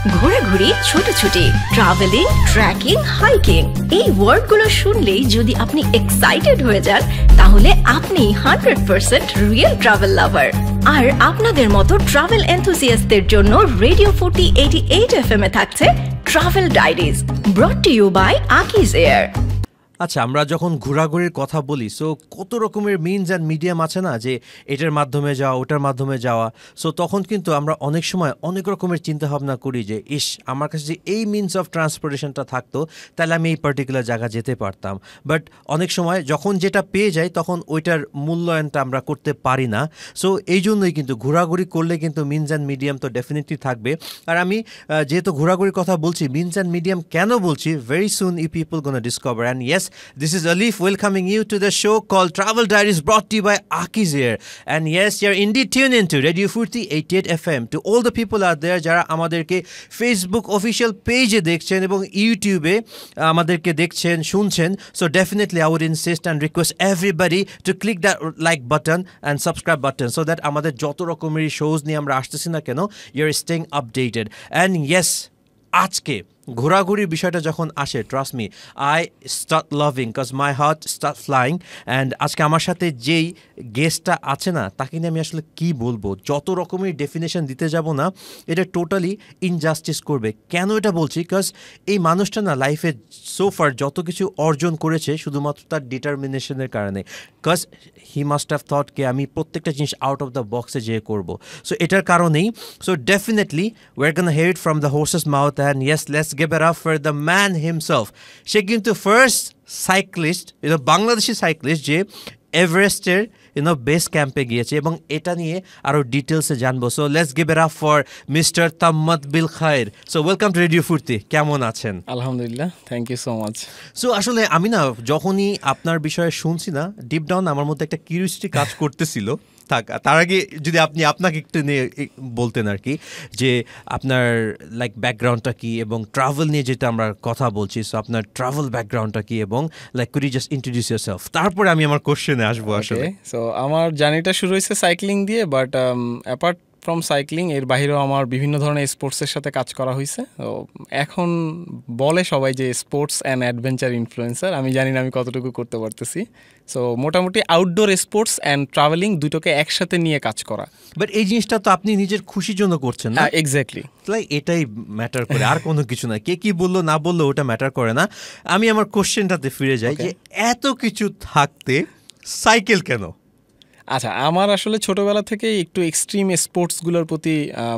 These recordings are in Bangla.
ঘোরাঘুরি, ছোটাছুটি, ট্রাভেলিং, ট্রেকিং, হাইকিং, এই ওয়ার্ডগুলো শুনলেই যদি আপনি এক্সাইটেড হয়ে যান তাহলে আপনি 100% রিয়েল ট্রাভেল লাভার। আর আপনাদের মতো ট্রাভেল এনথুসিয়াস্টদের জন্য রেডিও 4088 FM এ থাকছে travel diaries, brought to you by Akij air. আচ্ছা, আমরা যখন ঘোরাঘুরির কথা বলি, সো কত রকমের মিনস অ্যান্ড মিডিয়াম আছে না, যে এটার মাধ্যমে যাওয়া, ওটার মাধ্যমে যাওয়া। সো তখন কিন্তু আমরা অনেক সময় অনেক রকমের চিন্তাভাবনা করি যে ইস, আমার কাছে যে এই মিনস অফ ট্রান্সপোর্টেশনটা থাকতো তাহলে আমি এই পার্টিকুলার জায়গা যেতে পারতাম। বাট অনেক সময় যখন যেটা পেয়ে যাই তখন ওইটার মূল্যায়নটা আমরা করতে পারি না। সো এই জন্যই কিন্তু ঘোরাঘুরি করলে কিন্তু মিনস অ্যান্ড মিডিয়াম তো ডেফিনেটলি থাকবে। আর আমি যেহেতু ঘোরাঘুরির কথা বলছি, মিনস অ্যান্ড মিডিয়াম কেন বলছি, very soon you people gonna discover. And yes, this is Alif welcoming you to the show called Travel Diaries, brought to you by Akiz Air. And yes, you're indeed tuned into Radio 4088 FM. To all the people out there jara amaderke Facebook official page e dekhchen ebong YouTube e amaderke dekhchen shunchen, so definitely I would insist and request everybody to click that like button and subscribe button so that amader joto rokomer shows niye amra ashtechi na keno you're staying updated. And yes, আজকে ঘোরাঘুরির বিষয়টা যখন আসে, trust me, I start loving cause my heart start flying. And আজকে আমার সাথে যেই গেস্টটা আছে না, তাকে নিয়ে আমি আসলে কি বলবো, যত রকমের ডেফিনেশন দিতে যাব না, এটা টোটালি ইনজাস্টিস করবে। কেন এটা বলছি, কজ এই মানুষটা না লাইফে সোফার যত কিছু অর্জন করেছে শুধুমাত্র তার ডিটারমিনেশনের কারণে। Cause he must have thought কে আমি প্রত্যেকটা জিনিস আউট অফ দ্য বক্সে যেয়ে করবো। সো এটার কারণেই, so definitely we're gonna hear it from the horse's mouth. And yes, let's give it up for the man himself. সে কিন্তু ফার্স্ট সাইক্লিস্ট, বাংলাদেশি সাইক্লিস্ট যে এভারেস্টের বেস ক্যাম্পে গিয়েছে, এবং এটা নিয়ে আরও ডিটেলসে জানবো। So let's give it up for mister Tammad Bil Khair. So welcome to radio 40। কেমন আছেন? আলহামদুলিল্লাহ, thank you so much. So আসলে আমি না যখনই আপনার বিষয়ে শুনছি না, ডিপ ডাউন আমার মধ্যে একটা কিউরিওসিটি কাজ করতেছিল। তার আগে যদি আপনি আপনাকে একটু নিয়ে বলতেন আর কি, যে আপনার লাইক ব্যাকগ্রাউন্ডটা কি, এবং ট্রাভেল নিয়ে যেটা আমরা কথা বলছি, সো আপনার ট্রাভেল ব্যাকগ্রাউন্ডটা কি, এবং like could you just introduce yourself, তারপরে আমি আমার কোশ্চেনে আসবো। আসলে সো আমার জার্নিটা শুরু হয়েছে সাইক্লিং দিয়ে, বাট অ্যাপার্ট ফ্রম সাইক্লিং এর বাইরেও আমার বিভিন্ন ধরনের স্পোর্টসের সাথে কাজ করা হয়েছে। তো এখন বলে সবাই যে স্পোর্টস অ্যান্ড অ্যাডভেঞ্চার ইনফ্লুয়েন্সার, আমি জানি না আমি কতটুকু করতে পারতেছি। সো মোটামুটি আউটডোর স্পোর্টস অ্যান্ড ট্রাভেলিং দুটোকে একসাথে নিয়ে কাজ করা। বাট এই জিনিসটা তো আপনি নিজের খুশির জন্য করছেন না? এক্স্যাক্টলি, লাইক এটাই ম্যাটার করে, আর কোনো কিছু না। কে কি বললো না বললো ওটা ম্যাটার করে না। আমি আমার কোশ্চেনটাতে ফিরে যাই, যে এত কিছু থাকতে সাইকেল কেন? আচ্ছা, আমার আসলে ছোটোবেলা থেকে একটু এক্সট্রিম স্পোর্টসগুলোর প্রতি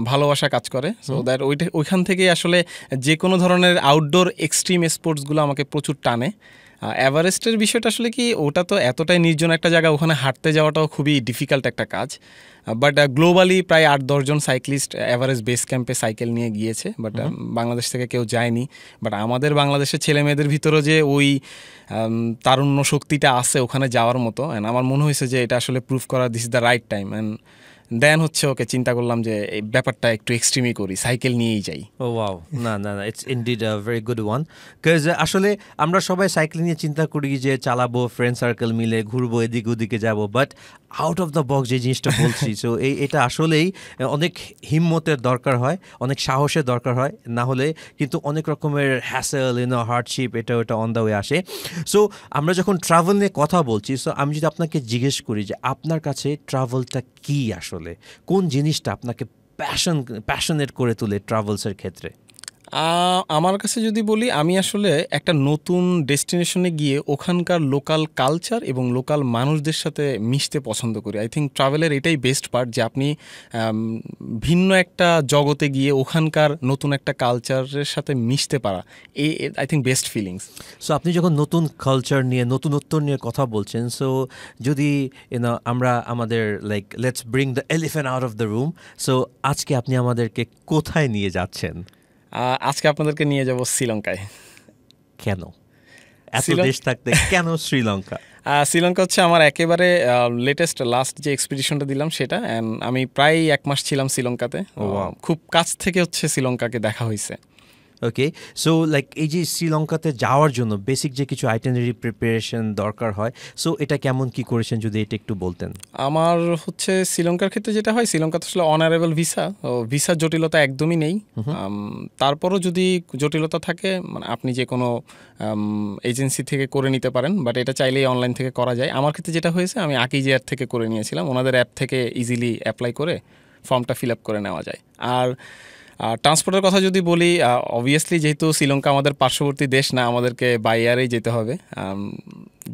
ভালোবাসা কাজ করে। সো দ্যাট ওইখান থেকেই আসলে যে কোনো ধরনের আউটডোর এক্সট্রিম স্পোর্টসগুলো আমাকে প্রচুর টানে। এভারেস্টের বিষয়টা আসলে কি, ওটা তো এতটাই নির্জন একটা জায়গা, ওখানে হাঁটতে যাওয়াটাও খুবই ডিফিকাল্ট একটা কাজ। বাট গ্লোবালি প্রায় 8-10 জন সাইক্লিস্ট এভারেস্ট বেস ক্যাম্পে সাইকেল নিয়ে গিয়েছে, বাট বাংলাদেশ থেকে কেউ যায়নি। বাট আমাদের বাংলাদেশের ছেলে মেয়েদের ভিতরেও যে ওই তারুণ্য শক্তিটা আছে ওখানে যাওয়ার মতো, অ্যান্ড আমার মনে হয়েছে যে এটা আসলে প্রুভ করা this is the right time. And then হচ্ছে ওকে চিন্তা করলাম যে এই ব্যাপারটা একটু এক্সট্রিমই করি, সাইকেল নিয়েই যাই। ও ওয়াও, না না না, it's indeed a very good one. Because আসলে আমরা সবাই সাইকেল নিয়ে চিন্তা করি যে চালাবো, ফ্রেন্ড সার্কেল মিলে ঘুরবো, এদিক ওদিকে যাবো, but out of the box যে জিনিসটা বলছি, সো এটা আসলেই অনেক হিম্মতের দরকার হয়, অনেক সাহসের দরকার হয়, না হলে কিন্তু অনেক রকমের হ্যাসেল, হার্ডশিপ, এটা ওটা অন দ্য ওয়ে আসে। সো আমরা যখন ট্রাভেল নিয়ে কথা বলছি, সো আমি যদি আপনাকে জিজ্ঞেস করি যে আপনার কাছে ট্রাভেলটা কি, আসলে কোন জিনিসটা আপনাকে প্যাশনেট করে তোলে ট্রাভেলসের ক্ষেত্রে? আমার কাছে যদি বলি, আমি আসলে একটা নতুন ডেস্টিনেশনে গিয়ে ওখানকার লোকাল কালচার এবং লোকাল মানুষদের সাথে মিশতে পছন্দ করি। আই থিঙ্ক ট্রাভেলের এটাই বেস্ট পার্ট, যে আপনি ভিন্ন একটা জগতে গিয়ে ওখানকার নতুন একটা কালচারের সাথে মিশতে পারা, I think best feelings. So আপনি যখন নতুন কালচার নিয়ে, নতুনত্ব নিয়ে কথা বলছেন, সো যদি আমরা আমাদের like let's bring the elephant out of the room, so আজকে আপনি আমাদেরকে কোথায় নিয়ে যাচ্ছেন? আজকে আপনাদেরকে নিয়ে যাব শ্রীলঙ্কায়। কেন এত দেশ থাকতে কেন শ্রীলঙ্কা? শ্রীলঙ্কা হচ্ছে আমার একেবারে লাস্ট যে এক্সপিডিশনটা দিলাম সেটা, অ্যান্ড আমি প্রায় 1 মাস ছিলাম শ্রীলঙ্কাতে। খুব কাছ থেকে হচ্ছে শ্রীলঙ্কাকে দেখা হয়েছে। ওকে, সো লাইক এই যে শ্রীলঙ্কাতে যাওয়ার জন্য বেসিক যে কিছু আইটিনারি প্রিপারেশন দরকার হয়, সো এটা কেমন কি করেছেন যদি এটা একটু বলতেন। আমার হচ্ছে শ্রীলঙ্কার ক্ষেত্রে যেটা হয়, শ্রীলঙ্কাতে আসলে অনারেবল ভিসা, ভিসার জটিলতা একদমই নেই। তারপরও যদি জটিলতা থাকে, মানে আপনি যে কোনো এজেন্সি থেকে করে নিতে পারেন, বাট এটা চাইলেই অনলাইন থেকে করা যায়। আমার ক্ষেত্রে যেটা হয়েছে, আমি আকিজিআর থেকে করে নিয়েছিলাম, ওনাদের অ্যাপ থেকে ইজিলি অ্যাপ্লাই করে ফর্মটা ফিল আপ করে নেওয়া যায়। আর ট্রান্সপোর্টের কথা যদি বলি, অবভিয়াসলি যেহেতু শ্রীলঙ্কা আমাদের পার্শ্ববর্তী দেশ না, আমাদেরকে বাই এয়ারেই যেতে হবে,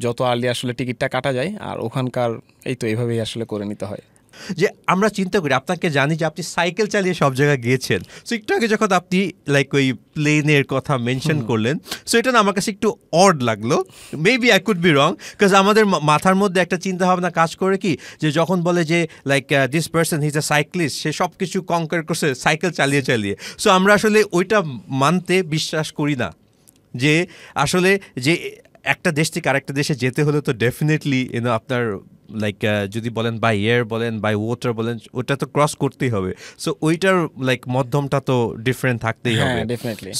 যত আর্লি আসলে টিকিটটা কাটা যায়। আর ওখানকার এই তো এইভাবেই আসলে করে নিতে হয়। যে আমরা চিন্তা করি, আপনাকে জানি যে আপনি সাইকেল চালিয়ে সব জায়গায় গিয়েছেন, সো একটু আগে যখন আপনি লাইক ওই প্লেনের কথা মেনশন করলেন, সো এটা না আমার কাছে একটু অড লাগলো। Maybe I could be wrong, because আমাদের মাথার মধ্যে একটা চিন্তা ভাবনা কাজ করে কি, যে যখন বলে যে like this person he's a cyclist, সে সব কিছু কনকার করছে সাইকেল চালিয়ে চালিয়ে। সো আমরা আসলে ওইটা মানতে বিশ্বাস করি না, যে আসলে যে একটা দেশ থেকে আরেকটা দেশে যেতে হলে তো ডেফিনেটলি আপনার লাইক যদি বলেন বাই এয়ার বলেন বাই ওয়াটার বলেন, ওটা তো ক্রস করতেই হবে। সো ওইটার লাইক মধ্যমটা তো ডিফারেন্ট থাকতেই হবে।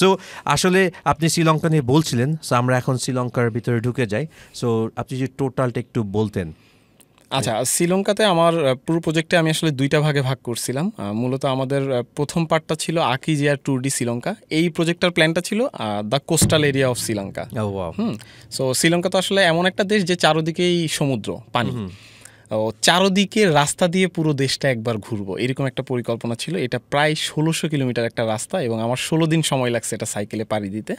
সো আসলে আপনি শ্রীলঙ্কা নিয়ে বলছিলেন, সো আমরা এখন শ্রীলঙ্কার ভিতরে ঢুকে যাই। সো আপনি যদি টোটালটা একটু বলতেন। আচ্ছা, শ্রীলঙ্কাতে আমার পুরো প্রজেক্টে আমি আসলে দুইটা ভাগে ভাগ করছিলাম। মূলত আমাদের প্রথম পার্টটা ছিল আকিজিআর ট্যুর ডি শ্রীলঙ্কা। এই প্রজেক্টটার প্ল্যানটা ছিল the coastal area of Sri Lanka. So Sri Lanka তো আসলে এমন একটা দেশ যে চারদিকেই সমুদ্র, পানি, চারদিকে রাস্তা দিয়ে পুরো দেশটা একবার ঘুরবো, এরকম একটা পরিকল্পনা ছিল। এটা প্রায় 1600 কিলোমিটার একটা রাস্তা, এবং আমার 16 দিন সময় লাগছে এটা সাইকেলে পাড়ি দিতে।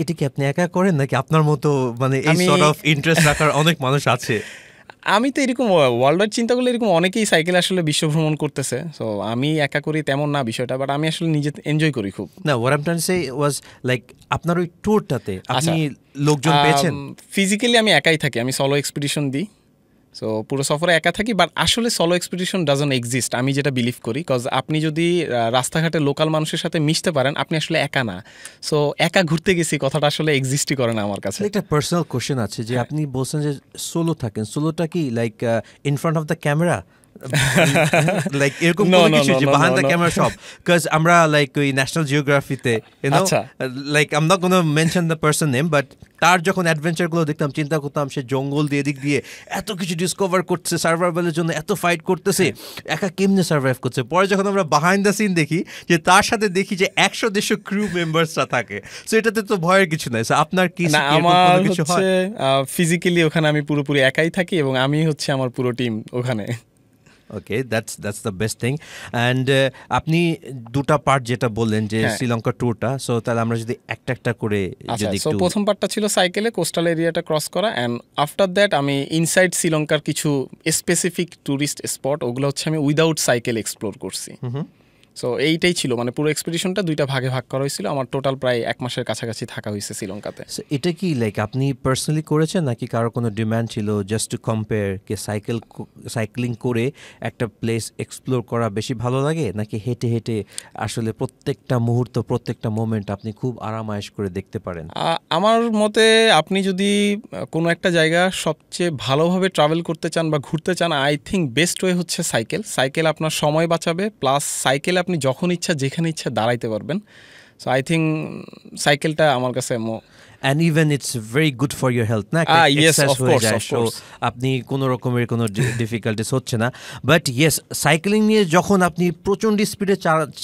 এটা কি আপনি একা করেন নাকি আপনার মতো মানে এই সর্ট অফ ইন্টারেস্ট রাখার অনেক মানুষ আছে? আমি তো এরকম ওয়ার্ল্ড ওয়াইড চিন্তা করলে এরকম অনেকেই সাইকেল আসলে বিশ্ব ভ্রমণ করতেছে। সো আমি একা করি তেমন না বিষয়টা, বাট আমি আসলে নিজে এনজয় করি খুব। না, what I'm trying to say was like আপনার ওই ট্যুরটাতে আপনি লোকজন পেয়েছেন? ফিজিক্যালি আমি একাই থাকি, আমি সলো এক্সপিডিশন দিই। সো পুরো সফরে একা থাকি, বাট আসলে সলো এক্সপিডিশন ডাজন্ট এক্সিস্ট, আমি যেটা বিলিভ করি। কজ আপনি যদি রাস্তাঘাটে লোকাল মানুষের সাথে মিশতে পারেন, আপনি আসলে একা না। সো একা ঘুরতে গেছি কথাটা আসলে এক্সিস্টই করে না আমার কাছে। একটা পার্সোনাল কোশ্চেন আছে, যে আপনি বলছেন যে সোলো থাকেন, সোলোটা কি like in front of the camera, like এরকম কোনো কিছু যে behind the camera সব? Because আমরা লাইক ওই ন্যাশনাল জিওগ্রাফিতে like I am not gonna mention the person name, but তার যখন অ্যাডভেঞ্চারগুলো দেখতাম চিন্তা করতাম সে জঙ্গল দিয়ে দিক দিয়ে এত কিছু ডিসকভার করছে, সার্ভাইভালের জন্য এত ফাইট করতেছে, একা কেমনে সার্ভাইভ করছে। পরে যখন আমরা বিহাইন্ড দ্য সিন দেখি, যে তার সাথে দেখি যে 100-150 ক্রু মেম্বার্সরা থাকে, সো এটাতে তো ভয়ের কিছু নাই। সো আপনার কি আমার হচ্ছে ফিজিক্যালি ওখানে আমি পুরোপুরি একাই থাকি, এবং আমি হচ্ছে আমার পুরো টিম ওখানে। Okay, that's the best thing. And আপনি দুটা পার্ট যেটা বললেন যে শ্রীলঙ্কা ট্যুরটা, সো তাহলে আমরা যদি একটা একটা করে যদি একটু। প্রথম পার্টটা ছিল সাইকেলে কোস্টাল এরিয়াটা ক্রস করা, অ্যান্ড আফটার দ্যাট আমি ইনসাইড শ্রীলঙ্কার কিছু স্পেসিফিক ট্যুরিস্ট স্পট, ওগুলো হচ্ছে আমি উইদাউট সাইকেল এক্সপ্লোর করছি। সো এইটাই ছিল, মানে পুরো এক্সপিডিশনটা দুইটা ভাগে ভাগ করা হয়েছিল। আমার টোটাল প্রায় 1 মাসের কাছাকাছি থাকা হয়েছে শ্রীলঙ্কাতে। এটা কি লাইক আপনি পার্সোনালি করেছেন নাকি কারো কোনো ডিমান্ড ছিল just to compare, K cycling করে একটা প্লেস এক্সপ্লোর করা বেশি ভালো লাগে, নাকি হেঁটে হেঁটে আসলে প্রত্যেকটা মুহূর্ত প্রত্যেকটা মোমেন্ট আপনি খুব আরামায়েশ করে দেখতে পারেন? আমার মতে আপনি যদি কোনো একটা জায়গা সবচেয়ে ভালোভাবে ট্রাভেল করতে চান বা ঘুরতে চান, আই থিঙ্ক বেস্ট ওয়ে হচ্ছে সাইকেল আপনার সময় বাঁচাবে, প্লাস সাইকেল আপনি যখন ইচ্ছা যেখানে ইচ্ছা দাঁড়াইতে পারবেন। সো আই থিঙ্ক সাইকেলটা আমার কাছে and even it's very good for your health, না? Yes, of course. আপনি কোনো রকমের কোনো ডিফিকাল্টিস হচ্ছে না। বাট ইয়েস, সাইক্লিং নিয়ে যখন আপনি প্রচণ্ড স্পিডে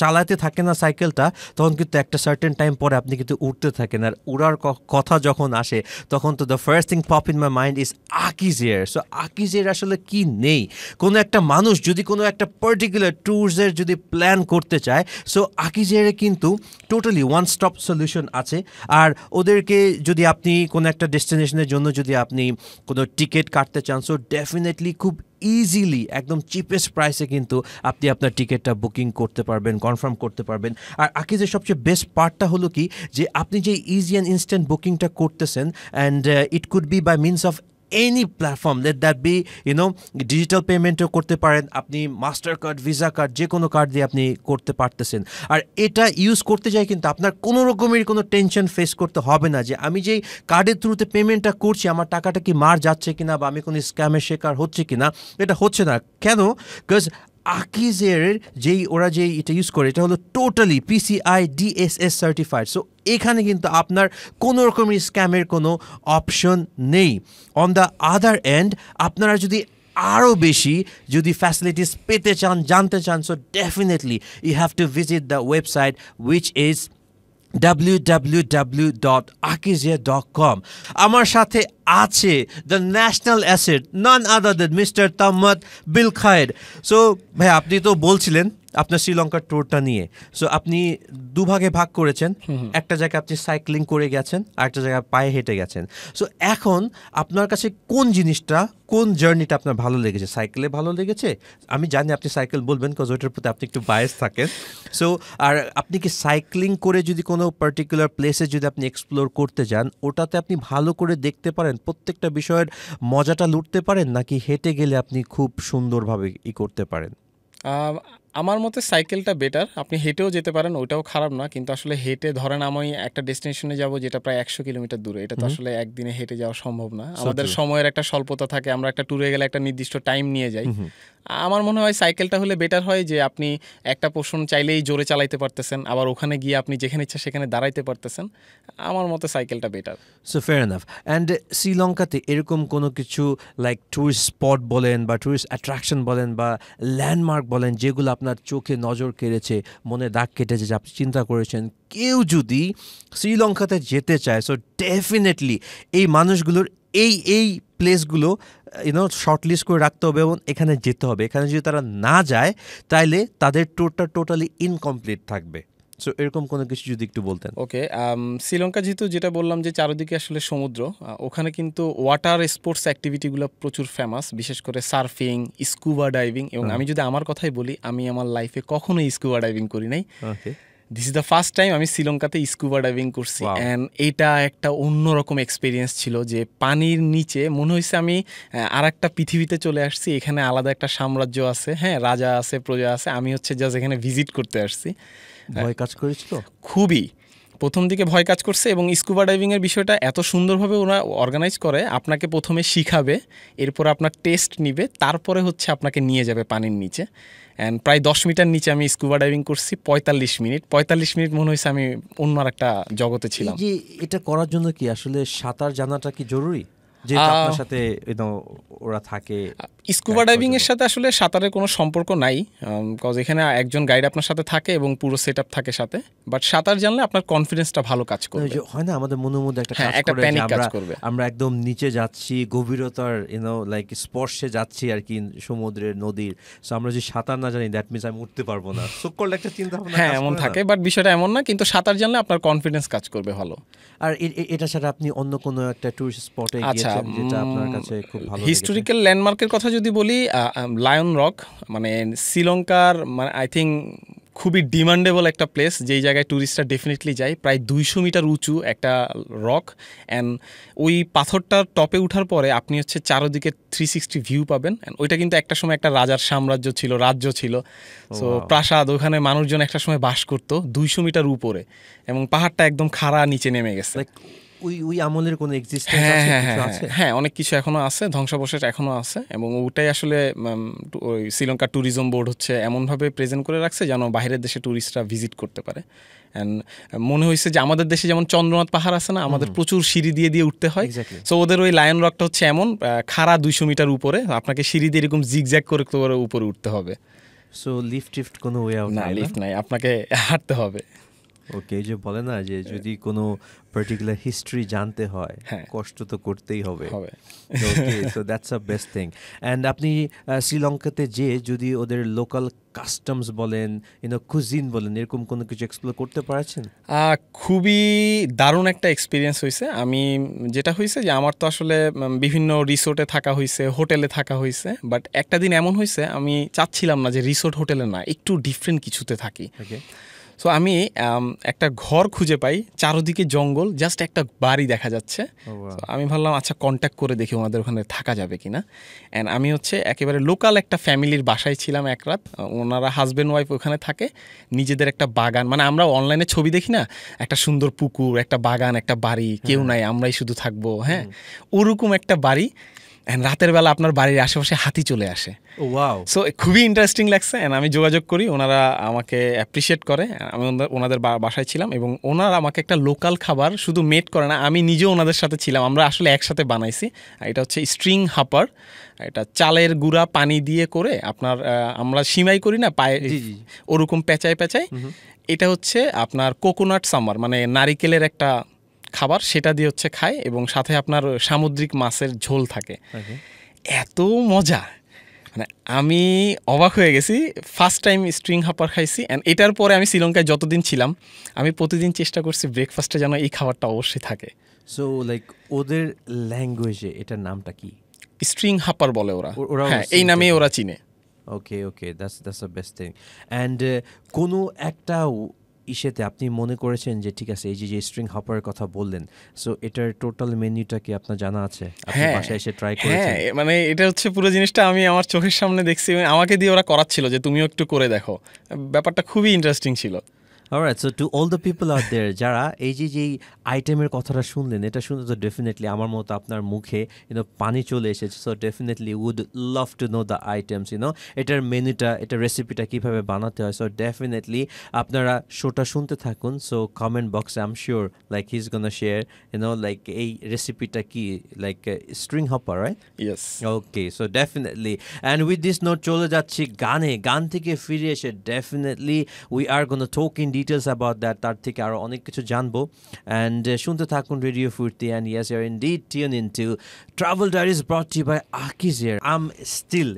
চালাতে থাকেন না সাইকেলটা, তখন কিন্তু একটা সার্টেন টাইম পরে আপনি কিন্তু উঠতে থাকেন। আর উড়ার কথা যখন আসে, তখন তো the first thing pop in my mind is আকিজিআর। সো আকিজিআর আসলে কি নেই? কোনো একটা মানুষ যদি কোনো একটা পার্টিকুলার ট্যুরসের যদি প্ল্যান করতে চায়, সো আকিজিআরে কিন্তু টোটালি ওয়ান স্টপ সলিউশন আছে। আর ওদেরকে যদি আপনি কোনো একটা ডেস্টিনেশনের জন্য যদি আপনি কোনো টিকিট কাটতে চান, সো ডেফিনেটলি খুব ইজিলি একদম চিপেস্ট প্রাইসে কিন্তু আপনি আপনার টিকিটটা বুকিং করতে পারবেন, কনফার্ম করতে পারবেন। আর আকিজের সবচেয়ে বেস্ট পার্টটা হলো কি, যে আপনি যে ইজি অ্যান্ড ইনস্ট্যান্ট বুকিংটা করতেছেন, and it could be by means of any platform, let that be digital পেমেন্টও করতে পারেন আপনি, মাস্টার কার্ড, ভিসা কার্ড, যে কোনো কার্ড দিয়ে আপনি করতে পারতেছেন। আর এটা ইউজ করতে যাই কিন্তু আপনার কোনো রকমের কোনো টেনশন ফেস করতে হবে না, যে আমি যেই কার্ডের থ্রুতে পেমেন্টটা করছি আমার টাকাটা কি মার যাচ্ছে কিনা, বা আমি কোনো স্ক্যামের শিকার হচ্ছে কিনা। এটা হচ্ছে না। কেন? বিকজ আকিজের যেই ওরা যেই এটা ইউজ করে এটা হলো totally PCI DSS certified. So এখানে কিন্তু আপনার কোনো রকমের স্ক্যামের কোনো অপশন নেই। অন দ্য আদার এন্ড আপনারা যদি আরও বেশি যদি ফ্যাসিলিটিস পেতে চান, জানতে চান, so definitely you have to visit the website which is www.akizia.com। আমার সাথে আছে the national asset, none other than mister Tammad Bil Khair. So ভাই আপনি তো বলছিলেন আপনার শ্রীলঙ্কার ট্যুরটা নিয়ে, সো আপনি দুভাগে ভাগ করেছেন, একটা জায়গায় আপনি সাইক্লিং করে গেছেন, আরেকটা জায়গায় পায়ে হেঁটে গেছেন। সো এখন আপনার কাছে কোন জিনিসটা, কোন জার্নিটা আপনার ভালো লেগেছে? সাইকেলে ভালো লেগেছে? আমি জানি আপনি সাইকেল বলবেন কজ ওইটার প্রতি আপনি একটু বায়াস থাকেন। সো আর আপনি কি সাইক্লিং করে যদি কোনো পার্টিকুলার প্লেসে যদি আপনি এক্সপ্লোর করতে যান, ওটাতে আপনি ভালো করে দেখতে পারেন, প্রত্যেকটা বিষয়ের মজাটা লুটতে পারেন, নাকি হেঁটে গেলে আপনি খুব সুন্দরভাবে করতে পারেন? আমার মতে সাইকেলটা বেটার। আপনি হেঁটেও যেতে পারেন, ওইটাও খারাপ না, কিন্তু আসলে হেঁটে ধরেন আমি একটা ডেস্টিনেশনে যাব যেটা প্রায় 100 কিলোমিটার দূরে, এটা তো আসলে একদিনে হেঁটে যাওয়া সম্ভব না। আমাদের সময়ের একটা স্বল্পতা থাকে, আমরা একটা ট্যুরে গেলে একটা নির্দিষ্ট টাইম নিয়ে যাই। আমার মনে হয় সাইকেলটা হলে বেটার হয়, যে আপনি একটা পোর্শন চাইলেই জোরে চালাইতে পারতেছেন, আবার ওখানে গিয়ে আপনি যেখানে ইচ্ছা সেখানে দাঁড়াইতে পারতেছেন। আমার মতে সাইকেলটা better. So fair enough. And শ্রীলঙ্কাতে এরকম কোনো কিছু লাইক ট্যুরিস্ট স্পট বলেন বা ট্যুরিস্ট অ্যাট্রাকশন বলেন বা ল্যান্ডমার্ক বলেন, যেগুলো আপনার চোখে নজর কেড়েছে, মনে দাগ কেটেছে, যে আপনি চিন্তা করেছেন কেউ যদি শ্রীলঙ্কাতে যেতে চায়, সো ডেফিনেটলি এই মানুষগুলোর এই প্লেসগুলো শর্ট লিস্ট করে রাখতে হবে এবং এখানে যেতে হবে। এখানে যদি তারা না যায় তাইলে তাদের ট্যুরটা টোটালি ইনকমপ্লিট থাকবে। সো এরকম কোনো কিছু যদি একটু বলতেন। ওকে, শ্রীলঙ্কা যেহেতু যেটা বললাম যে চারদিকে আসলে সমুদ্র, ওখানে কিন্তু ওয়াটার স্পোর্টস অ্যাক্টিভিটিগুলো প্রচুর ফেমাস, বিশেষ করে সার্ফিং, স্কুবা ডাইভিং। এবং আমি যদি আমার কথাই বলি, আমি আমার লাইফে কখনোই স্কুবা ডাইভিং করি নাই। This is the first time আমি শ্রীলঙ্কাতে স্কুবা ডাইভিং করছি। অ্যান্ড এটা একটা অন্যরকম এক্সপিরিয়েন্স ছিল, যে পানির নিচে মনে হয়েছে আমি আর একটা পৃথিবীতে চলে আসছি। এখানে আলাদা একটা সাম্রাজ্য আছে, হ্যাঁ, রাজা আছে, প্রজা আছে, আমি হচ্ছে জাস্ট এখানে ভিজিট করতে আসছি। ভয় কাজ করেছিল খুবই, প্রথম দিকে ভয় কাজ করছে। এবং স্কুবা ডাইভিংয়ের বিষয়টা এত সুন্দরভাবে ওরা অর্গানাইজ করে, আপনাকে প্রথমে শিখাবে, এরপর আপনার টেস্ট নিবে, তারপরে হচ্ছে আপনাকে নিয়ে যাবে পানির নিচে। অ্যান্ড প্রায় 10 মিটার নিচে আমি স্কুবা ডাইভিং করছি 45 মিনিট মনে হয়েছে আমি অন্য একটা জগতে ছিলাম। যে এটা করার জন্য কি আসলে সাঁতার জানাটা কি জরুরি, যে আপনার সাথে ওরা থাকে? স্কুবা ডাইভিং এর সাথে আসলে সাঁতারের কোনো সম্পর্ক নাই, কজ এখানে একজন গাইড আপনার সাথে থাকে এবং পুরো সেটআপ থাকে সাথে। বাট সাঁতার জানলে আপনার কনফিডেন্সটা ভালো কাজ করবে। হয় না আমাদের মনের মধ্যে একটা কাজ করে, আমরা একদম নিচে যাচ্ছি, গভীরতার লাইক স্পর্শে যাচ্ছি আর কি, সমুদ্রের, নদীর। সো আমরা যদি সাঁতার না জানি, দ্যাট মিনস আমি উঠতে পারবো না, সকল একটা চিন্তা ভাবনা। হ্যাঁ, এমন থাকে, বাট বিষয়টা এমন না, কিন্তু সাঁতার জানলে আপনার কনফিডেন্স কাজ করবে ভালো। আর এটা ছাড়া আপনি অন্য কোনো একটা টুরিস্ট স্পটে গিয়েছেন যেটা আপনার কাছে খুব ভালো? হিস্টোরিক্যাল ল্যান্ডমার্কের কথা যদি বলি, লায়ন রক, মানে শ্রীলঙ্কার, মানে আই থিঙ্ক খুবই ডিমান্ডেবল একটা প্লেস, যেই জায়গায় ট্যুরিস্টরা ডেফিনেটলি যায়। প্রায় 200 মিটার উঁচু একটা রক, অ্যান্ড ওই পাথরটার টপে উঠার পরে আপনি হচ্ছে চারোদিকে 360 ভিউ পাবেন। ওইটা কিন্তু একটা সময় একটা রাজার সাম্রাজ্য ছিল, রাজ্য ছিল। সো প্রাসাদ, ওখানে মানুষজন একটা সময় বাস করতো 200 মিটার উপরে, এবং পাহাড়টা একদম খাড়া নিচে নেমে গেছে। ওই আমলের কোনো এক্সিস্টেন্স আছে? হ্যাঁ, অনেক কিছু এখনো আছে, ধ্বংসাবশেষ এখনো আছে। এবং ওটাই আসলে ওই শ্রীলঙ্কা ট্যুরিজম বোর্ড হচ্ছে এমনভাবে প্রেজেন্ট করে রাখছে যেন বাইরের দেশে ট্যুরিস্টরা ভিজিট করতে পারে। অ্যান্ড মনে হয়েছে যে আমাদের দেশে যেমন চন্দ্রনাথ পাহাড় আছে না, আমাদের প্রচুর সিঁড়ি দিয়ে উঠতে হয়। সো ওদের ওই লায়ন রকটা হচ্ছে এমন খাড়া 200 মিটার উপরে, আপনাকে সিঁড়ি দিয়ে এরকম জিগজ্যাগ করে উপরে উঠতে হবে। সো লিফট কোনো ওয়ে আউট না, লিফট নাই, আপনাকে হাঁটতে হবে। ওকে, যে বলে না যে যদি কোনো পার্টিকুলার হিস্ট্রি জানতে হয়, কষ্ট তো করতেই হবে। Okay, so that's a best thing. And আপনি শ্রীলঙ্কাতে যে যদি ওদের লোকাল কাস্টমস বলেন, কুজিন বলেন, এরকম কোনো কিছু এক্সপ্লোর করতে পারছেন? খুবই দারুণ একটা এক্সপিরিয়েন্স হয়েছে। আমি যেটা হয়েছে যে আমার তো আসলে বিভিন্ন রিসোর্টে থাকা হয়েছে, হোটেলে থাকা হয়েছে, বাট একটা দিন এমন হয়েছে আমি চাচ্ছিলাম না যে রিসোর্ট হোটেলে না, একটু ডিফারেন্ট কিছুতে থাকি। সো আমি একটা ঘর খুঁজে পাই, চারোদিকে জঙ্গল, জাস্ট একটা বাড়ি দেখা যাচ্ছে। আমি ভাবলাম আচ্ছা কন্ট্যাক্ট করে দেখি ওনাদের ওখানে থাকা যাবে কিনা। অ্যান্ড আমি হচ্ছে একেবারে লোকাল একটা ফ্যামিলির বাসায় ছিলাম এক রাত। ওনারা হাজব্যান্ড ওয়াইফ ওখানে থাকে, নিজেদের একটা বাগান, মানে আমরা অনলাইনে ছবি দেখি না, একটা সুন্দর পুকুর, একটা বাগান, একটা বাড়ি, কেউ নাই, আমরাই শুধু থাকবো, হ্যাঁ, ওরকম একটা বাড়ি। অ্যান্ড রাতের বেলা আপনার বাড়ির আশেপাশে হাতি চলে আসে। ওয়াও। সো খুবই ইন্টারেস্টিং লাগছে অ্যান্ড আমি যোগাযোগ করি, ওনারা আমাকে অ্যাপ্রিসিয়েট করে। আমি ওনাদের বাসায় ছিলাম এবং ওনারা আমাকে একটা লোকাল খাবার শুধু মেড করে না, আমি নিজেও ওনাদের সাথে ছিলাম, আমরা আসলে একসাথে বানাইছি। এটা হচ্ছে স্ট্রিং হাপার, এটা চালের গুঁড়া পানি দিয়ে করে আপনার আমরা সিমাই করি না পায়ে, ওরকম পেঁচায় পেঁচায়। এটা হচ্ছে আপনার কোকোনাট সামার, মানে নারিকেলের একটা খাবার, সেটা দিয়ে হচ্ছে খায় এবং সাথে আপনার সামুদ্রিক মাছের ঝোল থাকে। এত মজা, মানে আমি অবাক হয়ে গেছি। ফার্স্ট টাইম স্ট্রিং হাপার খাইছি অ্যান্ড এটার পরে আমি শ্রীলঙ্কায় যতদিন ছিলাম আমি প্রতিদিন চেষ্টা করছি ব্রেকফাস্টে যেন এই খাবারটা অবশ্যই থাকে। সো লাইক ওদের ল্যাঙ্গুয়েজে এটার নামটা কি? স্ট্রিং হাপার বলে ওরা, হ্যাঁ এই নামেই ওরা চিনে। Okay okay, that's the best thing. And কোনো একটা ইসেতে আপনি মনে করেছেন যে ঠিক আছে এই যে স্ট্রিং হপারের কথা বললেন, সো এটার টোটাল মেনুটা কি আপনার জানা আছে? আপনি বাসায় এসে ট্রাই করেছেন? হ্যাঁ, মানে এটা হচ্ছে পুরো জিনিসটা আমি আমার চোখের সামনে দেখছি, আমাকে দিয়ে ওরা করাচ্ছিল যে তুমিও একটু করে দেখো। ব্যাপারটা খুবই ইন্টারেস্টিং ছিল। Alright, so to all the people out there যারা এই যে যেই আইটেমের কথাটা শুনলেন, এটা শুনে তো ডেফিনেটলি আমার মতো আপনার মুখে পানি চলে এসেছে। So definitely would love to know the items, এটার মেনুটা, এটার রেসিপিটা কীভাবে বানাতে হয়। সো ডেফিনেটলি আপনারা শোটা শুনতে থাকুন। সো কমেন্ট বক্সে I am sure like he is gonna share like এই রেসিপিটা কি, like string hopper, right? Yes. Okay, so definitely and with this note চলে যাচ্ছি গানে। গান থেকে ফিরে এসে definitely we are gonna talk in details about that, তার থেকে আরও অনেক কিছু জানবো। অ্যান্ড শুনতে থাকুন radio Foorti. And yes, you are indeed tune into travel diaries brought to by আকিজের। I am still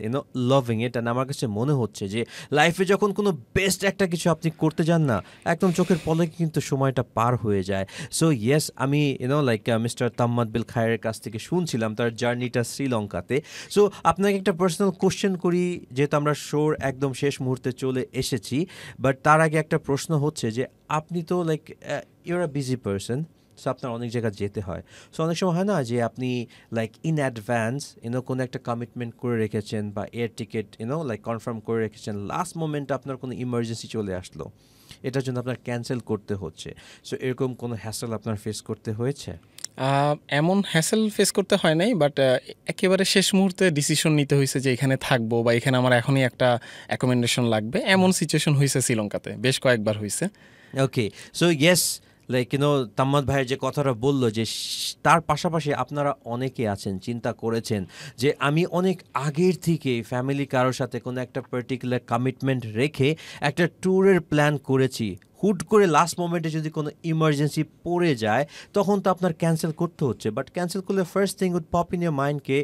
loving it. And আমার কাছে মনে হচ্ছে যে লাইফে যখন কোনো বেস্ট একটা কিছু আপনি করতে যান না, একদম চোখের পলকে কিন্তু সময়টা পার হয়ে যায়। সো ইয়েস, আমি লাইক মিস্টার তাম্মাদ বিল খায়ের কাছ থেকে শুনছিলাম তার জার্নিটা শ্রীলঙ্কাতে। সো আপনাকে একটা পার্সোনাল কোশ্চেন করি, যেহেতু আমরা শোর একদম শেষ মুহূর্তে চলে এসেছি, বাট তার আগে একটা প্রশ্ন হচ্ছে যে আপনি তো like your a busy person, so আপনার অনেক জায়গায় যেতে হয়। সো অনেক সময় হয় না যে আপনি লাইক ইন অ্যাডভান্স কোনো একটা কমিটমেন্ট করে রেখেছেন বা এয়ার টিকিট লাইক কনফার্ম করে রেখেছেন, লাস্ট মোমেন্টে আপনার কোনো ইমার্জেন্সি চলে আসলো, এটার জন্য আপনার ক্যান্সেল করতে হচ্ছে। সো এরকম কোনো হ্যাসেল আপনার ফেস করতে হয়েছে? এমন হ্যাসেল ফেস করতে হয় নাই, বাট একেবারে শেষ মুহূর্তে ডিসিশন নিতে হয়েছে যে এখানে থাকবো বা এখানে আমার এখনই একটা অ্যাকোমোডেশন লাগবে, এমন সিচুয়েশন হয়েছে শ্রীলঙ্কাতে, বেশ কয়েকবার হয়েছে। ওকে, সো ইয়েস, লাইক তাম্মাদ ভাইয়ের যে কথাটা বললো যে তার পাশাপাশি আপনারা অনেকে আছেন চিন্তা করেছেন যে আমি অনেক আগের থেকে ফ্যামিলি কারোর সাথে কোনো একটা পার্টিকুলার কমিটমেন্ট রেখে একটা ট্যুরের প্ল্যান করেছি, হুট করে লাস্ট মোমেন্টে যদি কোনো ইমার্জেন্সি পড়ে যায় তখন তো আপনার ক্যান্সেল করতে হচ্ছে। বাট ক্যান্সেল করলে first thing would pop in your মাইন্ডকে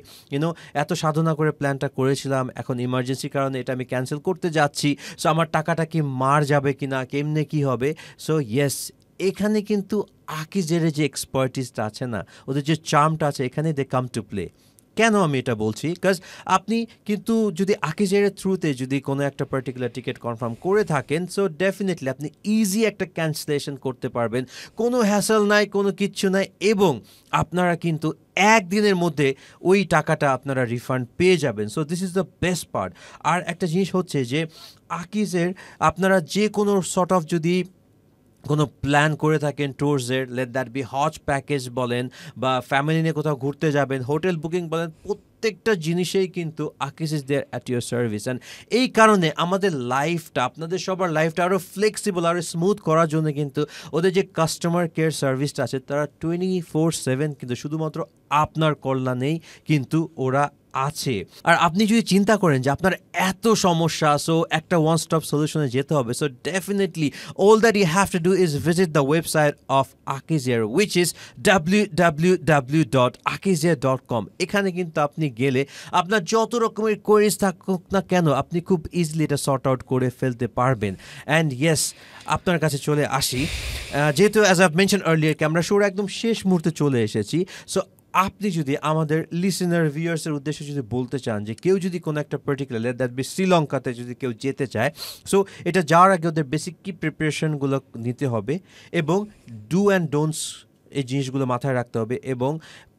এত সাধনা করে প্ল্যানটা করেছিলাম, এখন ইমার্জেন্সির কারণে এটা আমি ক্যান্সেল করতে যাচ্ছি, সো আমার টাকাটা কি মার যাবে কি না, কেমনে কী হবে। সো ইয়েস, এখানে কিন্তু আকিজের যে এক্সপার্টিসটা আছে না, ওদের যে চার্মটা আছে, এখানে দে কাম টু প্লে। কেন আমি এটা বলছি? বিকজ আপনি কিন্তু যদি আকিজের থ্রুতে যদি কোনো একটা পার্টিকুলার টিকিট কনফার্ম করে থাকেন, সো ডেফিনেটলি আপনি ইজি একটা ক্যান্সেলেশন করতে পারবেন, কোনো হ্যাসেল নাই, কোনো কিচ্ছু নাই, এবং আপনারা কিন্তু একদিনের মধ্যে ওই টাকাটা আপনারা রিফান্ড পেয়ে যাবেন। So this is the best part. আর একটা জিনিস হচ্ছে যে আকিজের আপনারা যে কোনো সর্ট অফ যদি কোনো প্ল্যান করে থাকেন ট্যুরসের, লেট দ্যাট বি হজ প্যাকেজ বলেন বা ফ্যামিলি নিয়ে কোথাও ঘুরতে যাবেন, হোটেল বুকিং বলেন, প্রত্যেকটা জিনিসেই কিন্তু Akij is there at your service. And এই কারণে আমাদের লাইফটা, আপনাদের সবার লাইফটা আরও ফ্লেক্সিবল, আরও স্মুথ করার জন্য কিন্তু ওদের যে কাস্টমার কেয়ার সার্ভিসটা আছে, তারা 24/7 কিন্তু শুধুমাত্র আপনার কল্যাণেই কিন্তু ওরা আছে। আর আপনি যদি চিন্তা করেন যে আপনার এত সমস্যা, সো একটা ওয়ান স্টপ সলিউশনে যেতে হবে, so definitely all that you have to do is visit the website of আকিজের, উইচ ইজ www.akizia.com। এখানে কিন্তু আপনি গেলে আপনার যত রকমের কোয়েরিজ থাকুক না কেন, আপনি খুব ইজিলি এটা সর্ট আউট করে ফেলতে পারবেন। অ্যান্ড ইয়েস, আপনার কাছে চলে আসি, যেহেতু অ্যাজ আই মেনশন আর্লিয়ার কি আমরা শোর একদম শেষ মুহূর্তে চলে এসেছি, সো আপনি যদি আমাদের লিসেনার ভিউয়ার্সের উদ্দেশ্যে যদি বলতে চান যে কেউ যদি কোনো একটা পার্টিকুলার, লেট দ্যাট বি শ্রীলঙ্কাতে যদি কেউ যেতে চায়, সো এটা যাওয়ার আগে ওদের বেসিক কী প্রিপারেশনগুলো নিতে হবে এবং ডু অ্যান্ড ডোন্টস এই জিনিসগুলো মাথায় রাখতে হবে এবং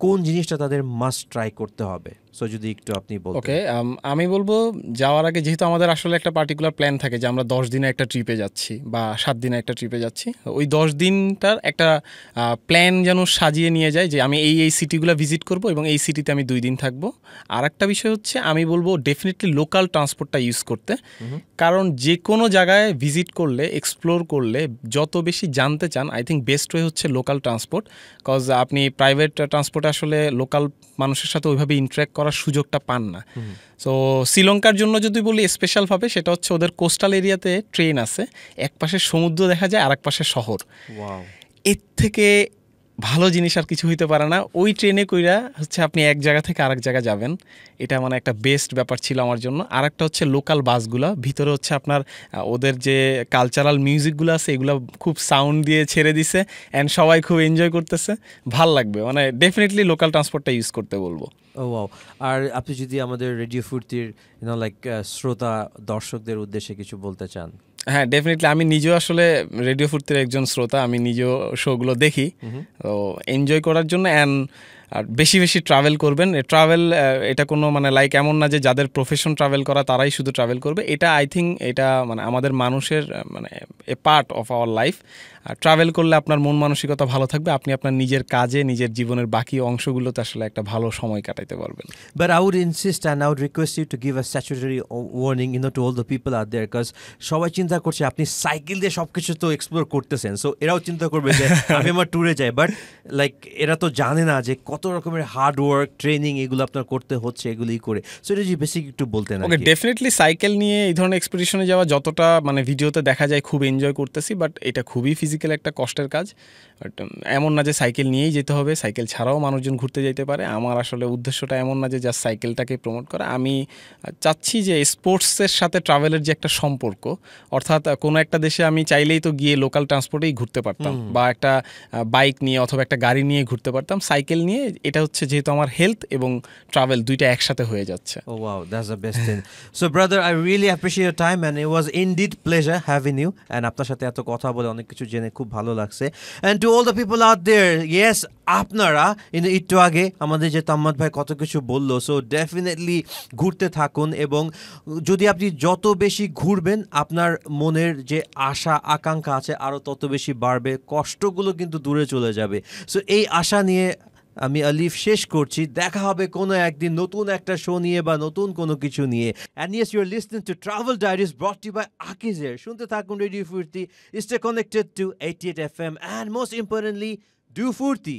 কোন জিনিসটা তাদের মাস্ট ট্রাই করতে হবে, সো যদি একটু আপনি বলতেন। ওকে, আমি বলবো যাওয়ার আগে যেহেতু আমাদের আসলে একটা পার্টিকুলার প্ল্যান থাকে যে আমরা 10 দিনে একটা ট্রিপে যাচ্ছি বা 7 দিনে একটা ট্রিপে যাচ্ছি, ওই 10 দিনটার একটা প্ল্যান যেন সাজিয়ে নিয়ে যায় যে আমি এই সিটিগুলো ভিজিট করব এবং এই সিটিতে আমি 2 দিন থাকবো। আর একটা বিষয় হচ্ছে আমি বলবো ডেফিনেটলি লোকাল ট্রান্সপোর্টটা ইউজ করতে, কারণ যে কোনো জায়গায় ভিজিট করলে এক্সপ্লোর করলে যত বেশি জানতে চান আই থিঙ্ক বেস্ট ওয়ে হচ্ছে লোকাল ট্রান্সপোর্ট, কজ আপনি প্রাইভেট ট্রান্সপোর্টে আসলে লোকাল মানুষের সাথে ওইভাবে ইন্টারেক্ট করার সুযোগটা পান না। সো শ্রীলঙ্কার জন্য যদি বলি স্পেশালভাবে, সেটা হচ্ছে ওদের কোস্টাল এরিয়াতে ট্রেন আছে, এক পাশে সমুদ্র দেখা যায় আর এক পাশে শহর। এর থেকে ভালো জিনিস আর কিছু হইতে পারে না। ওই ট্রেনে কইরা হচ্ছে আপনি এক জায়গা থেকে আরেক জায়গা যাবেন, এটা মানে একটা বেস্ট ব্যাপার ছিল আমার জন্য। আর একটা হচ্ছে লোকাল বাসগুলো, ভিতরে হচ্ছে আপনার ওদের যে কালচারাল মিউজিকগুলো আছে এগুলো খুব সাউন্ড দিয়ে ছেড়ে দিছে অ্যান্ড সবাই খুব এনজয় করতেছে, ভাল লাগবে। মানে ডেফিনেটলি লোকাল ট্রান্সপোর্টটা ইউজ করতে বলবো। ওয়াও। আর আপনি যদি আমাদের রেডিও ফুর্তির লাইক শ্রোতা দর্শকদের উদ্দেশ্যে কিছু বলতে চান? হ্যাঁ, ডেফিনেটলি আমি নিজেও আসলে রেডিও ফুর্তির একজন শ্রোতা, আমি নিজেও শোগুলো দেখি, তো এনজয় করার জন্য অ্যান্ড আর বেশি বেশি ট্রাভেল করবেন। ট্রাভেল এটা কোনো মানে লাইক এমন না যে যাদের প্রফেশন ট্রাভেল করা তারাই শুধু ট্রাভেল করবে, এটা আই থিঙ্ক এটা মানে আমাদের মানুষের মানে a part of our life. আর ট্রাভেল করলে আপনার মন মানসিকতা ভালো থাকবে, আপনি আপনার নিজের কাজে নিজের জীবনের বাকি অংশগুলোতে আসলে একটা ভালো সময় কাটাইতে পারবেন। But I would insist and I would request you to give a statutory warning, to all the people out there, because সবাই চিন্তা করছে আপনি সাইকেল দিয়ে সবকিছু তো এক্সপ্লোর করতেছেন, সো এরাও চিন্তা করবে যে আমি আমার ট্যুরে যাই, বাট লাইক এরা তো জানে না যে কত রকমের হার্ড ওয়ার্ক ট্রেনিং এগুলো আপনার করতে হচ্ছে এগুলি করে। সো এটা যে বেসিক একটু বলতেন। ওকে, ডেফিনেটলি সাইকেল নিয়ে এই ধরনের এক্সপিডিশনে যাওয়া যতটা মানে ভিডিওতে দেখা যায় খুব এনজয় করতেছি, বাট এটা খুবই ফিজিক্যাল একটা কষ্টের কাজ। বাট এমন না যে সাইকেল নিয়েই যেতে হবে, সাইকেল ছাড়াও মানুষজন ঘুরতে যেতে পারে। আমার আসলে উদ্দেশ্যটা এমন না যে জাস্ট সাইকেলটাকে প্রমোট করা, আমি চাচ্ছি যে স্পোর্টসের সাথে ট্রাভেলের যে একটা সম্পর্ক, অর্থাৎ কোনো একটা দেশে আমি চাইলেই তো গিয়ে লোকাল ট্রান্সপোর্টেই ঘুরতে পারতাম বা একটা বাইক নিয়ে অথবা একটা গাড়ি নিয়ে ঘুরতে পারতাম, সাইকেল নিয়ে এটা হচ্ছে যেহেতু আমার হেলথ এবং ট্রাভেল দুইটা একসাথে হয়ে যাচ্ছে। Oh wow, that's the best thing. So brother, I really appreciate your time and it was indeed pleasure having you, and আপনার সাথে এত কথা বলে অনেক কিছু জেনে খুব ভালো লাগছে। And to all the people out there, yes, আপনারা একটু আগে আমাদের যে তাম্মাদ ভাই কত কিছু বললো, সো ডেফিনেটলি ঘুরতে থাকুন, এবং যদি আপনি যত বেশি ঘুরবেন আপনার মনের যে আশা আকাঙ্ক্ষা আছে আরও তত বেশি বাড়বে, কষ্টগুলো কিন্তু দূরে চলে যাবে। সো এই আশা নিয়ে আমি আলিফ শেষ করছি, দেখা হবে কোনো একদিন নতুন একটা শো নিয়ে বা নতুন কোনো কিছু নিয়ে। And yes, you are listening to Travel Diaries brought to you by Akizer. শুনতে থাকুন রেডিও ফুর্তি, stay connected to 88 FM and most importantly, do ফুর্তি।